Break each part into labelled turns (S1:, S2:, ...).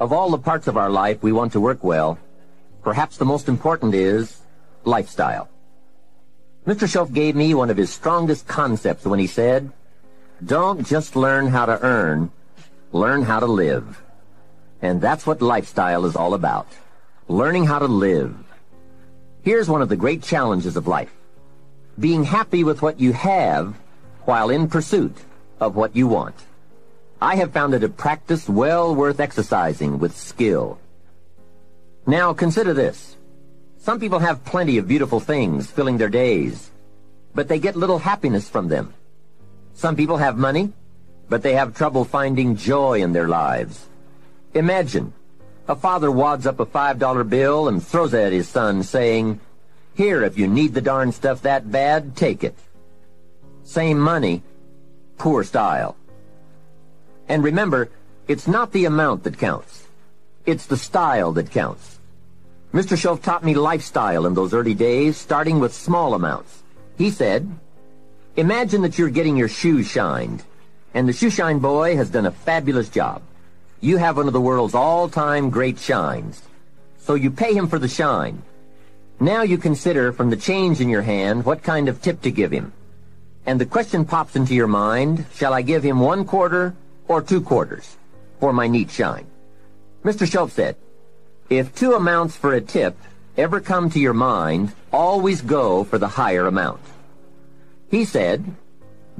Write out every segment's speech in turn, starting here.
S1: Of all the parts of our life we want to work well, perhaps the most important is lifestyle. Mr. Schoaf gave me one of his strongest concepts when he said, "Don't just learn how to earn, learn how to live." And that's what lifestyle is all about, learning how to live. Here's one of the great challenges of life: being happy with what you have while in pursuit of what you want. I have found it a practice well worth exercising with skill. Now consider this. Some people have plenty of beautiful things filling their days, but they get little happiness from them. Some people have money, but they have trouble finding joy in their lives. Imagine a father wads up a $5 bill and throws it at his son, saying, "Here, if you need the darn stuff that bad, take it." Same money, poor style. And remember, it's not the amount that counts. It's the style that counts. Mr. Schoaf taught me lifestyle in those early days, starting with small amounts. He said, imagine that you're getting your shoes shined, and the shoe shine boy has done a fabulous job. You have one of the world's all-time great shines, so you pay him for the shine. Now you consider from the change in your hand what kind of tip to give him. And the question pops into your mind, shall I give him 1 quarter or 2 quarters for my neat shine? Mr. Schoaf said, if 2 amounts for a tip ever come to your mind, always go for the higher amount. He said,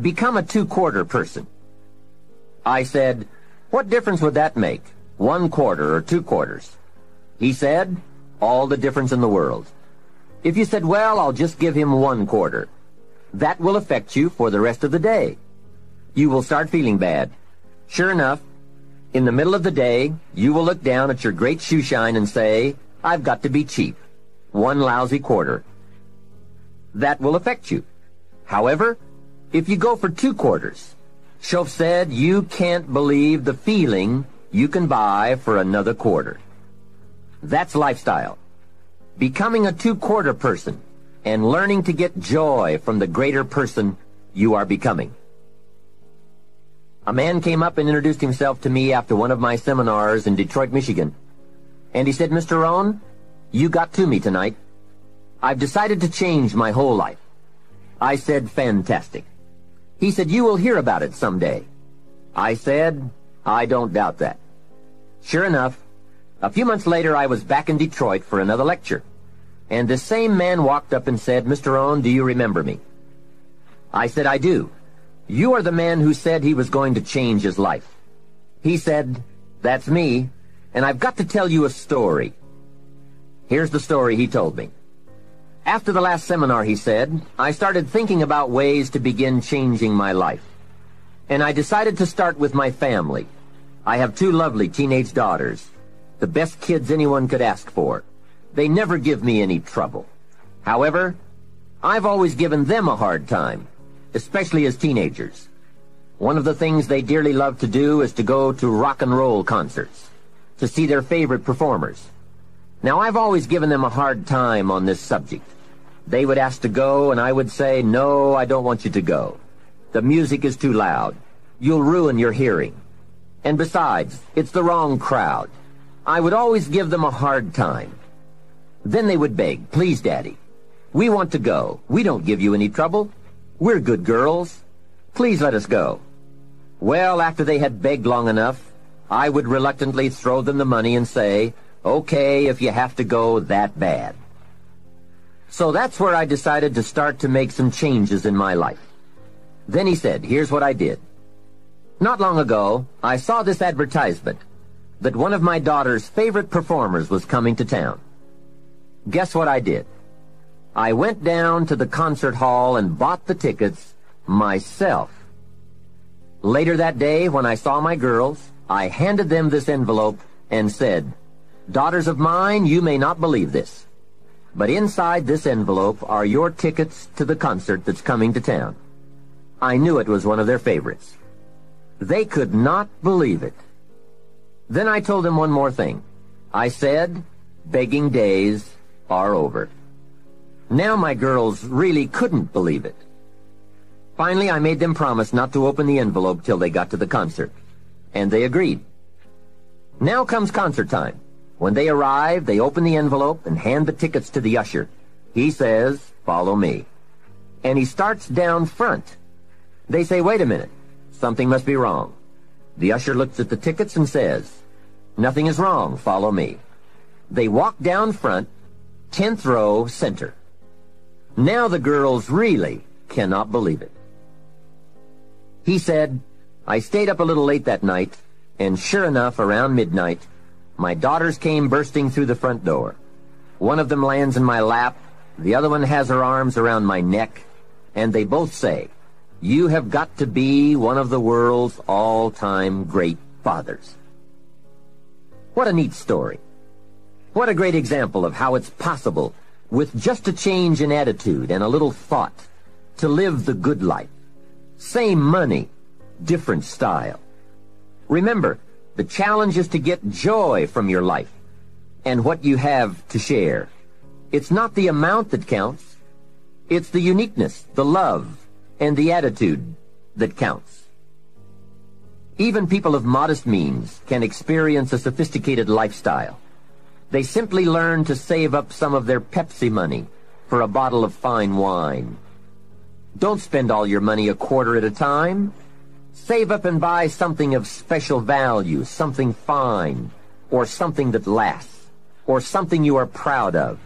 S1: become a 2-quarter person. I said, what difference would that make, 1 quarter or 2 quarters? He said, all the difference in the world. If you said, well, I'll just give him 1 quarter, that will affect you for the rest of the day. You will start feeling bad. Sure enough, in the middle of the day, you will look down at your great shoe shine and say, I've got to be cheap. 1 lousy quarter. That will affect you. However, if you go for 2 quarters, Schoaf said you can't believe the feeling you can buy for another quarter. That's lifestyle. Becoming a 2-quarter person and learning to get joy from the greater person you are becoming. A man came up and introduced himself to me after one of my seminars in Detroit, Michigan. And he said, Mr. Rohn, you got to me tonight. I've decided to change my whole life. I said, fantastic. He said, you will hear about it someday. I said, I don't doubt that. Sure enough, a few months later I was back in Detroit for another lecture. And this same man walked up and said, Mr. Rohn, do you remember me? I said, I do. You are the man who said he was going to change his life. He said, that's me, and I've got to tell you a story. Here's the story he told me. After the last seminar, he said, I started thinking about ways to begin changing my life. And I decided to start with my family. I have 2 lovely teenage daughters, the best kids anyone could ask for. They never give me any trouble. However, I've always given them a hard time, especially as teenagers. One of the things they dearly love to do is to go to rock and roll concerts, to see their favorite performers. Now, I've always given them a hard time on this subject. They would ask to go, and I would say, no, I don't want you to go. The music is too loud. You'll ruin your hearing. And besides, it's the wrong crowd. I would always give them a hard time. Then they would beg, please, Daddy, we want to go. We don't give you any trouble. We're good girls. Please let us go. Well, after they had begged long enough, I would reluctantly throw them the money and say, okay, if you have to go that bad. So that's where I decided to start to make some changes in my life. Then he said, here's what I did. Not long ago, I saw this advertisement that one of my daughter's favorite performers was coming to town. Guess what I did? I went down to the concert hall and bought the tickets myself. Later that day, when I saw my girls, I handed them this envelope and said, daughters of mine, you may not believe this, but inside this envelope are your tickets to the concert that's coming to town. I knew it was one of their favorites. They could not believe it. Then I told them one more thing. I said, begging days are over. Now my girls really couldn't believe it. Finally, I made them promise not to open the envelope till they got to the concert, and they agreed. Now comes concert time. When they arrive, they open the envelope and hand the tickets to the usher. He says, "Follow me." And he starts down front. They say, "Wait a minute. Something must be wrong." The usher looks at the tickets and says, "Nothing is wrong. Follow me." They walk down front, 10th row, center. Now the girls really cannot believe it. He said, "I stayed up a little late that night, and sure enough, around midnight, my daughters came bursting through the front door. One of them lands in my lap, the other one has her arms around my neck, and they both say, 'You have got to be one of the world's all-time great fathers.'" What a neat story. What a great example of how it's possible, with just a change in attitude and a little thought, to live the good life. Same money, different style. Remember, the challenge is to get joy from your life and what you have to share. It's not the amount that counts. It's the uniqueness, the love, and the attitude that counts. Even people of modest means can experience a sophisticated lifestyle. They simply learn to save up some of their Pepsi money for a bottle of fine wine. Don't spend all your money a quarter at a time. Save up and buy something of special value, something fine, or something that lasts, or something you are proud of,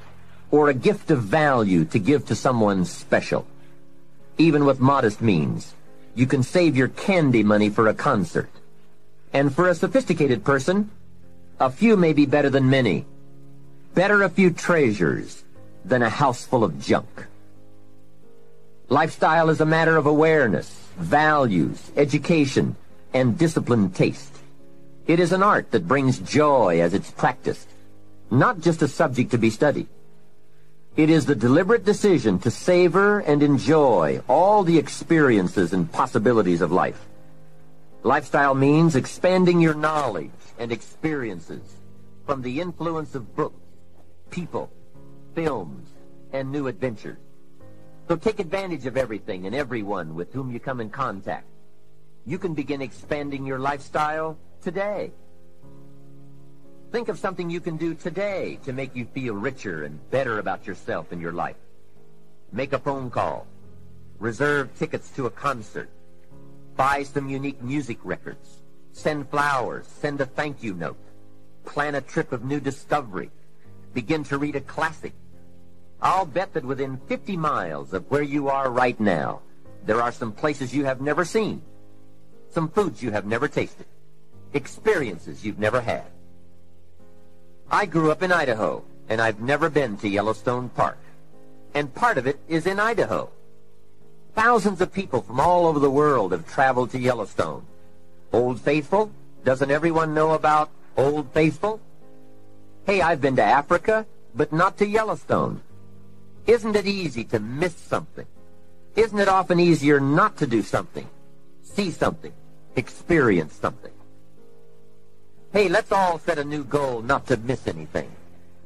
S1: or a gift of value to give to someone special. Even with modest means, you can save your candy money for a concert. And for a sophisticated person, a few may be better than many. Better a few treasures than a house full of junk. Lifestyle is a matter of awareness, values, education, and disciplined taste. It is an art that brings joy as it's practiced, not just a subject to be studied. It is the deliberate decision to savor and enjoy all the experiences and possibilities of life. Lifestyle means expanding your knowledge and experiences from the influence of books, people, films, and new adventures. So take advantage of everything and everyone with whom you come in contact. You can begin expanding your lifestyle today. Think of something you can do today to make you feel richer and better about yourself and your life. Make a phone call. Reserve tickets to a concert. Buy some unique music records. Send flowers. Send a thank you note. Plan a trip of new discovery. Begin to read a classic. I'll bet that within 50 miles of where you are right now, there are some places you have never seen, some foods you have never tasted, experiences you've never had. I grew up in Idaho, and I've never been to Yellowstone Park, and part of it is in Idaho. Thousands of people from all over the world have traveled to Yellowstone. Old Faithful? Doesn't everyone know about Old Faithful? Hey, I've been to Africa, but not to Yellowstone. Isn't it easy to miss something? Isn't it often easier not to do something, see something, experience something? Hey, let's all set a new goal not to miss anything,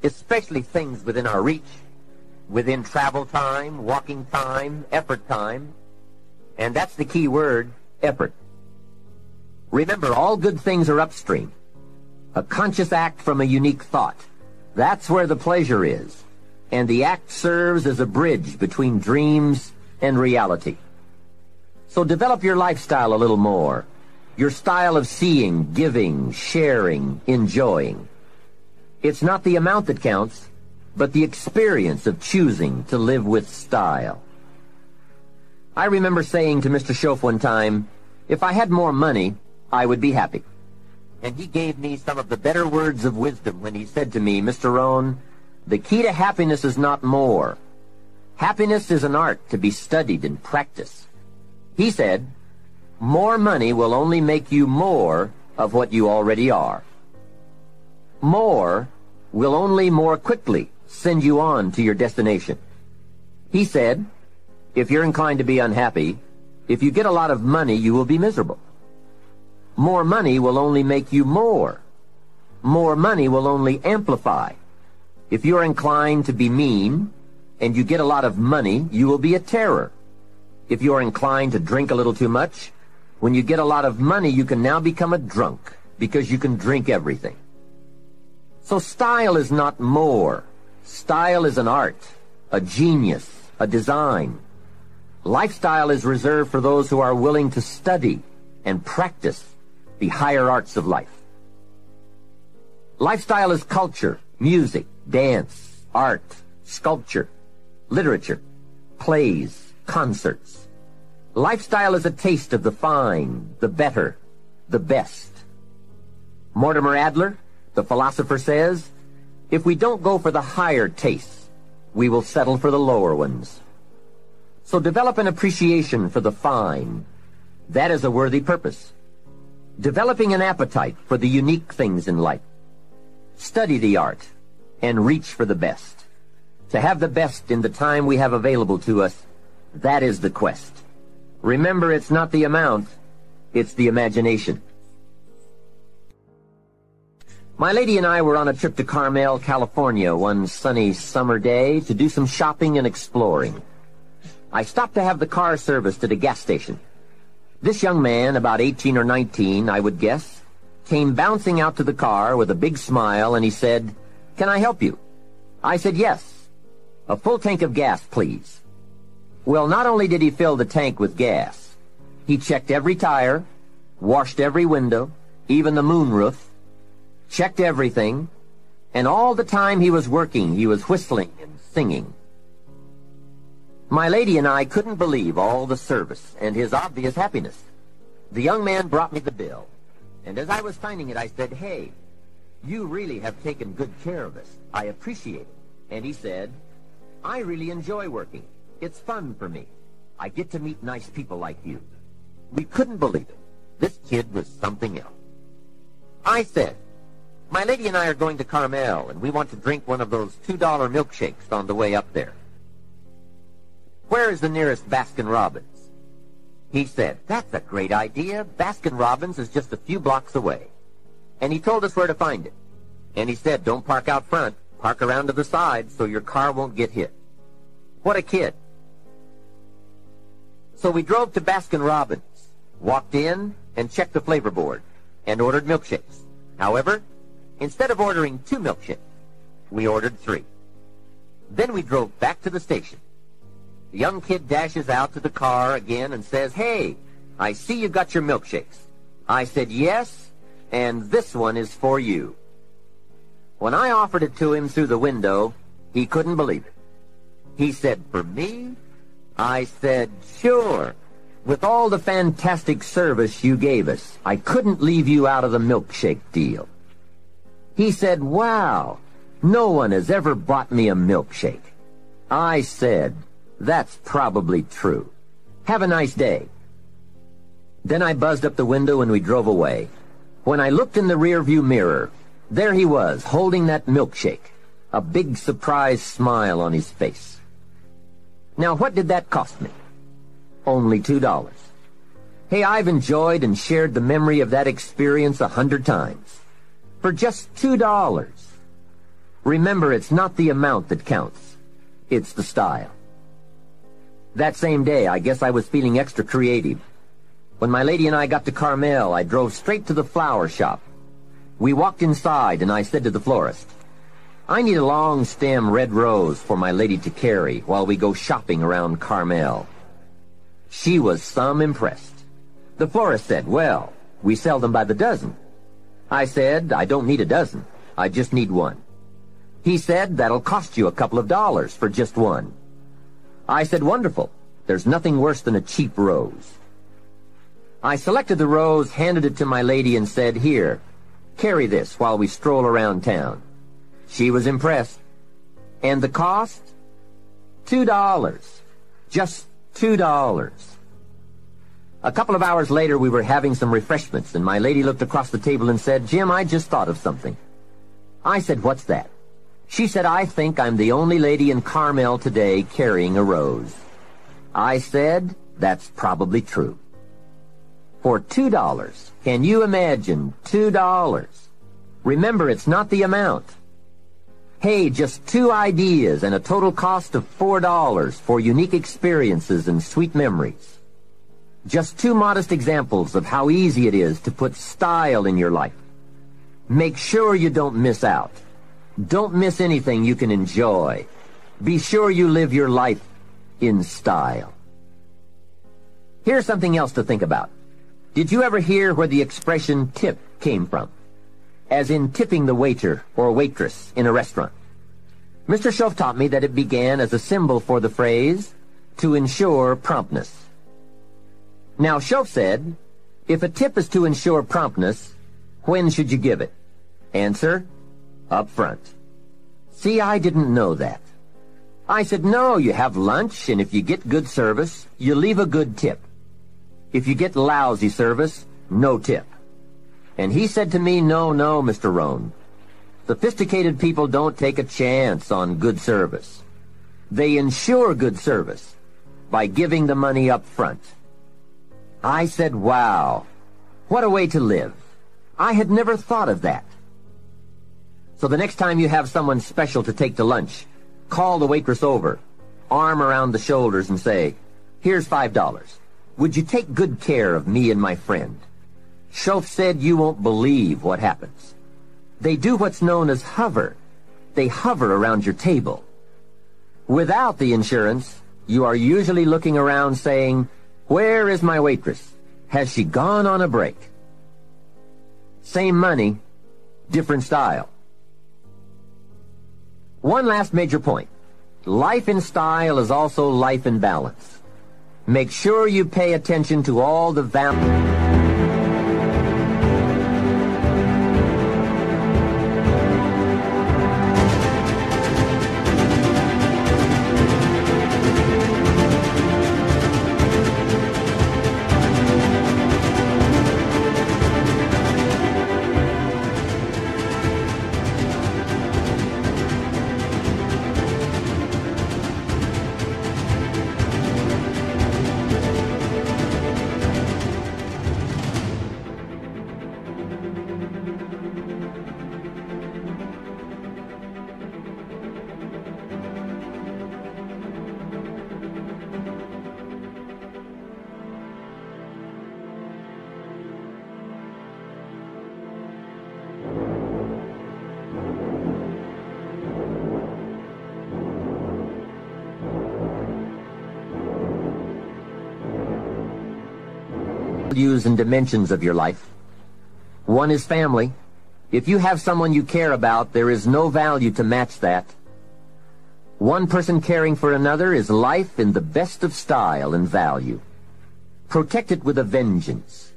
S1: especially things within our reach, within travel time, walking time, effort time. And that's the key word, effort. Remember, all good things are upstream. A conscious act from a unique thought. That's where the pleasure is. And the act serves as a bridge between dreams and reality. So develop your lifestyle a little more. Your style of seeing, giving, sharing, enjoying. It's not the amount that counts, but the experience of choosing to live with style. I remember saying to Mr. Shoaff one time, if I had more money, I would be happy. And he gave me some of the better words of wisdom when he said to me, Mr. Rohn, the key to happiness is not more. Happiness is an art to be studied and practiced. He said, more money will only make you more of what you already are. More will only more quickly send you on to your destination. He said, if you're inclined to be unhappy, if you get a lot of money, you will be miserable. More money will only make you more. More money will only amplify. If you're inclined to be mean, and you get a lot of money, you will be a terror. If you're inclined to drink a little too much, when you get a lot of money, you can now become a drunk. because you can drink everything. So style is not more. Style is an art, a genius, a design. Lifestyle is reserved for those who are willing to study and practice the higher arts of life. Lifestyle is culture, music, dance, art, sculpture, literature, plays, concerts. Lifestyle is a taste of the fine, the better, the best. Mortimer Adler, the philosopher, says, if we don't go for the higher tastes, we will settle for the lower ones. So develop an appreciation for the fine. That is a worthy purpose. Developing an appetite for the unique things in life. Study the art and reach for the best. To have the best in the time we have available to us, that is the quest. Remember, it's not the amount, it's the imagination. My lady and I were on a trip to Carmel, California one sunny summer day to do some shopping and exploring. I stopped to have the car serviced at a gas station. This young man, about 18 or 19, I would guess, came bouncing out to the car with a big smile, and he said, "Can I help you?" I said, "Yes. A full tank of gas, please." Well, not only did he fill the tank with gas, he checked every tire, washed every window, even the moonroof, checked everything, and all the time he was working, he was whistling and singing. My lady and I couldn't believe all the service and his obvious happiness. The young man brought me the bill, and as I was signing it, I said, "Hey, you really have taken good care of us. I appreciate it." And he said, "I really enjoy working. It's fun for me. I get to meet nice people like you." We couldn't believe it. This kid was something else. I said, "My lady and I are going to Carmel, and we want to drink one of those $2 milkshakes on the way up there. Where is the nearest Baskin-Robbins?" He said, "That's a great idea. Baskin-Robbins is just a few blocks away." And he told us where to find it. And he said, "Don't park out front. Park around to the side so your car won't get hit." What a kid. So we drove to Baskin-Robbins, walked in, and checked the flavor board, and ordered milkshakes. However, instead of ordering 2 milkshakes, we ordered 3. Then we drove back to the station. The young kid dashes out to the car again and says, "Hey, I see you got your milkshakes." I said, "Yes, and this one is for you." When I offered it to him through the window, he couldn't believe it. He said, "For me?" I said, "Sure. With all the fantastic service you gave us, I couldn't leave you out of the milkshake deal." He said, "Wow, no one has ever bought me a milkshake." I said, "That's probably true. Have a nice day." Then I buzzed up the window and we drove away. When I looked in the rearview mirror, there he was, holding that milkshake, a big surprised smile on his face. Now, what did that cost me? Only $2. Hey, I've enjoyed and shared the memory of that experience 100 times. For just $2. Remember, it's not the amount that counts. It's the style. That same day, I guess I was feeling extra creative. When my lady and I got to Carmel, I drove straight to the flower shop. We walked inside, and I said to the florist, "I need a long stem red rose for my lady to carry while we go shopping around Carmel." She was some impressed. The florist said, "Well, we sell them by the dozen." I said, "I don't need a dozen. I just need one." He said, "That'll cost you a couple of dollars for just one." I said, "Wonderful. There's nothing worse than a cheap rose." I selected the rose, handed it to my lady, and said, "Here, carry this while we stroll around town." She was impressed. And the cost? $2. Just $2. A couple of hours later, we were having some refreshments, and my lady looked across the table and said, "Jim, I just thought of something." I said, "What's that?" She said, "I think I'm the only lady in Carmel today carrying a rose." I said, "That's probably true." For $2, can you imagine $2? Remember, it's not the amount. Hey, just 2 ideas and a total cost of $4 for unique experiences and sweet memories. Just 2 modest examples of how easy it is to put style in your life. Make sure you don't miss out. Don't miss anything you can enjoy. Be sure you live your life in style. Here's something else to think about. Did you ever hear where the expression tip came from? As in tipping the waiter or waitress in a restaurant. Mr. Shoaff taught me that it began as a symbol for the phrase, to ensure promptness. Now, Shoaff said, if a tip is to ensure promptness, when should you give it? Answer, up front. See, I didn't know that. I said, no, you have lunch, and if you get good service, you leave a good tip. If you get lousy service, no tip. And he said to me, no, Mr. Rohn. Sophisticated people don't take a chance on good service. They ensure good service by giving the money up front. I said, wow, what a way to live. I had never thought of that. So the next time you have someone special to take to lunch, call the waitress over, arm around the shoulders and say, here's $5. Would you take good care of me and my friend? Shoaff said you won't believe what happens. They do what's known as hover. They hover around your table. Without the insurance, you are usually looking around saying, where is my waitress? Has she gone on a break? Same money, different style. One last major point. Life in style is also life in balance. Make sure you pay attention to all the value. Values and dimensions of your life. One is family. If you have someone you care about, there is no value to match that. One person caring for another is life in the best of style and value. Protect it with a vengeance.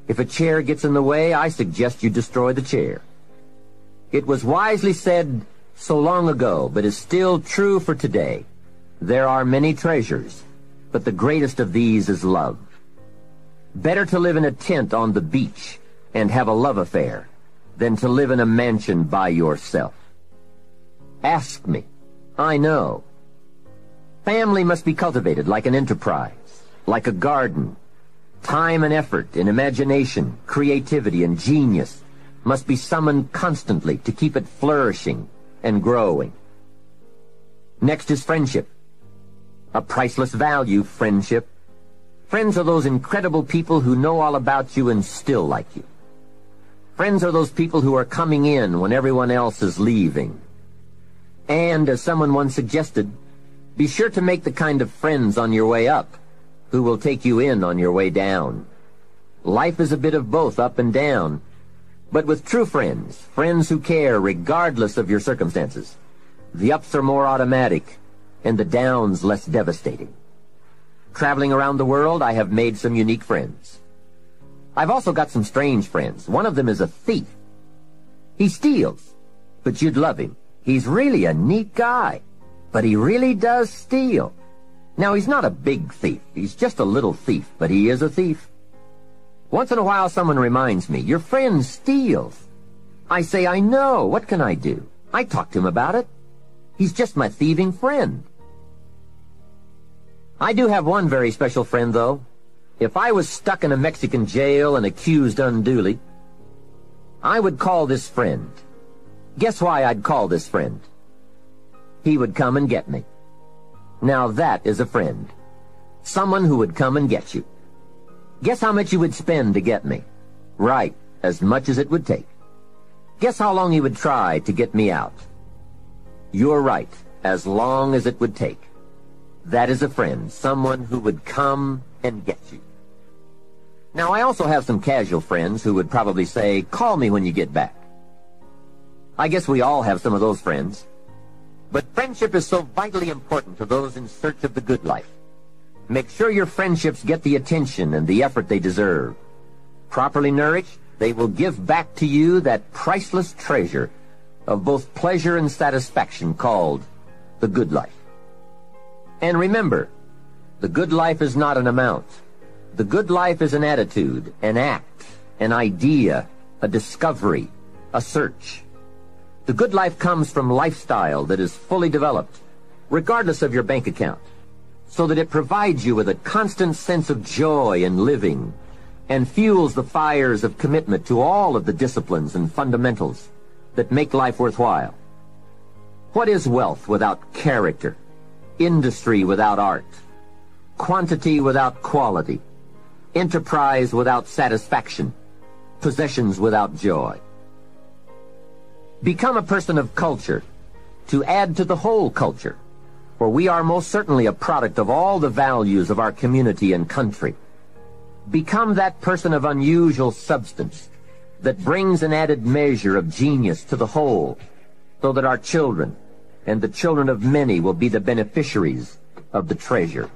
S1: If a chair gets in the way, I suggest you destroy the chair. It was wisely said so long ago, but is still true for today. There are many treasures, but the greatest of these is love. Better to live in a tent on the beach and have a love affair than to live in a mansion by yourself. Ask me. I know. Family must be cultivated like an enterprise, like a garden. Time and effort and imagination, creativity and genius must be summoned constantly to keep it flourishing and growing. Next is friendship. A priceless value, friendship. Friends are those incredible people who know all about you and still like you. Friends are those people who are coming in when everyone else is leaving. And, as someone once suggested, be sure to make the kind of friends on your way up who will take you in on your way down. Life is a bit of both up and down, but with true friends, friends who care regardless of your circumstances, the ups are more automatic and the downs less devastating. Traveling around the world, I have made some unique friends. I've also got some strange friends. One of them is a thief. He steals, but you'd love him. He's really a neat guy, but he really does steal. Now, he's not a big thief. He's just a little thief, but he is a thief. Once in a while, someone reminds me, your friend steals. I say, I know. What can I do? I talk to him about it. He's just my thieving friend. I do have one very special friend, though. If I was stuck in a Mexican jail and accused unduly, I would call this friend. Guess why I'd call this friend? He would come and get me. Now that is a friend. Someone who would come and get you. Guess how much you would spend to get me? Right, as much as it would take. Guess how long he would try to get me out? You're right, as long as it would take. That is a friend, someone who would come and get you. Now, I also have some casual friends who would probably say, call me when you get back. I guess we all have some of those friends. But friendship is so vitally important to those in search of the good life. Make sure your friendships get the attention and the effort they deserve. Properly nourished, they will give back to you that priceless treasure of both pleasure and satisfaction called the good life. And remember, the good life is not an amount. The good life is an attitude, an act, an idea, a discovery, a search. The good life comes from lifestyle that is fully developed, regardless of your bank account, so that it provides you with a constant sense of joy in living and fuels the fires of commitment to all of the disciplines and fundamentals that make life worthwhile. What is wealth without character? Industry without art? Quantity without quality? Enterprise without satisfaction? Possessions without joy? Become a person of culture to add to the whole culture, for we are most certainly a product of all the values of our community and country. Become that person of unusual substance that brings an added measure of genius to the whole, so that our children and the children of many will be the beneficiaries of the treasure.